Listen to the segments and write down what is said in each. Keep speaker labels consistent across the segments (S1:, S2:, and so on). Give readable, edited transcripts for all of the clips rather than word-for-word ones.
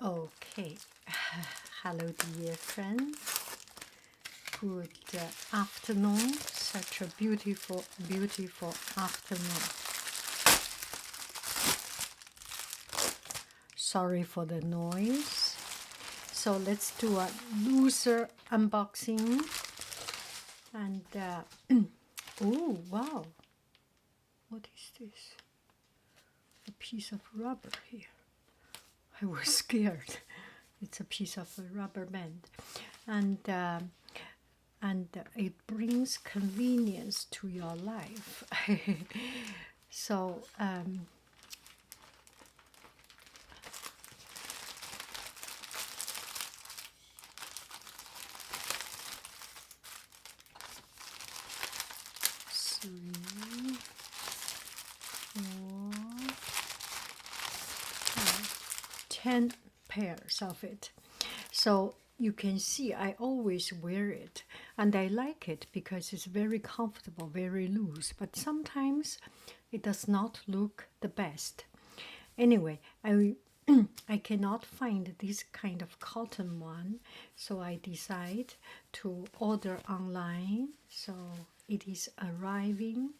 S1: Okay, hello dear friends. Good afternoon. Such a beautiful, beautiful afternoon. Sorry for the noise. So let's do a loser unboxing. And oh wow, what is this? A piece of rubber here. I was scared. It's a piece of a rubber band, and it brings convenience to your life. So three, four, 10 pairs of it. So you can see I always wear it, and I like it because it's very comfortable, very loose, but sometimes it does not look the best. Anyway, I cannot find this kind of cotton one, so I decide to order online. So it is arriving.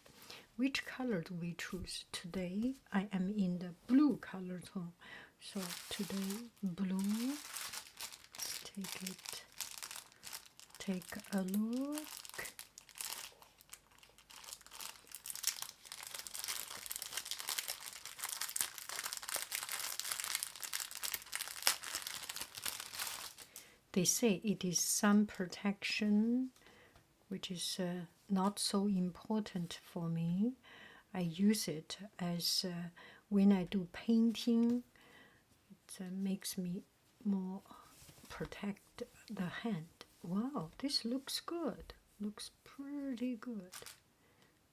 S1: Which color do we choose? Today I am in the blue color tone. So today blue. Let's take a look. They say it is sun protection, which is not so important for me. I use it as when I do painting. It makes me more protect the hand. Wow, this looks good. Looks pretty good.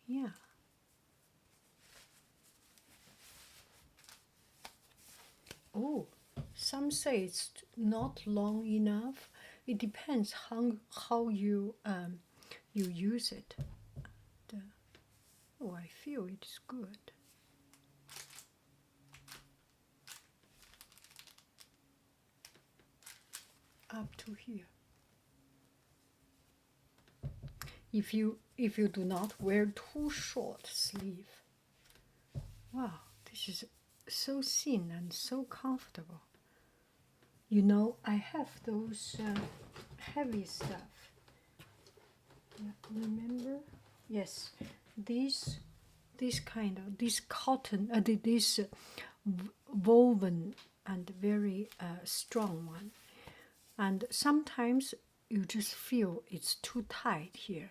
S1: Yeah. Oh, some say it's not long enough. It depends how you use it. Oh, I feel it's good. Up to here. If you do not wear too short sleeve. Wow, this is so thin and so comfortable. You know, I have those heavy stuff. Yeah, remember? Yes, this kind of this cotton, this woven and very strong one, and sometimes you just feel it's too tight here.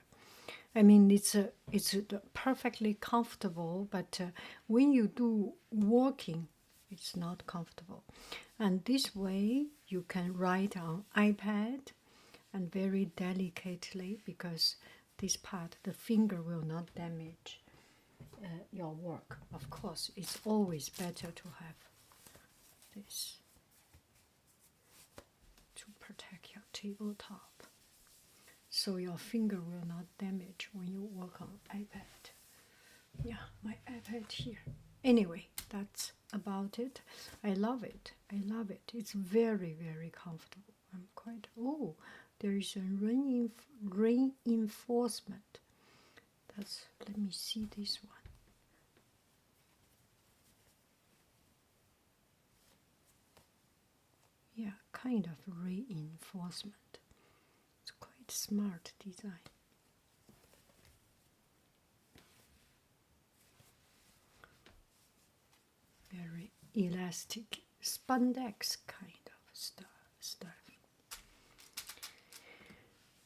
S1: I mean, it's perfectly comfortable, but when you do walking, it's not comfortable. And this way, you can write on iPad, and very delicately, because this part, the finger will not damage your work. Of course, it's always better to have this to protect your tabletop, so your finger will not damage when you work on iPad. Yeah, my iPad here. Anyway, that's about it. I love it. I love it. It's very, very comfortable. I'm quite, oh, there is a reinforcement. That's, let me see this one. Yeah, kind of reinforcement. It's quite smart design. Very elastic spandex kind of stuff.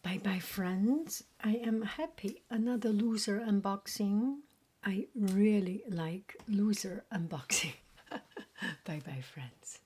S1: Bye bye friends. I am happy. Another loser unboxing. I really like loser unboxing. Bye bye friends.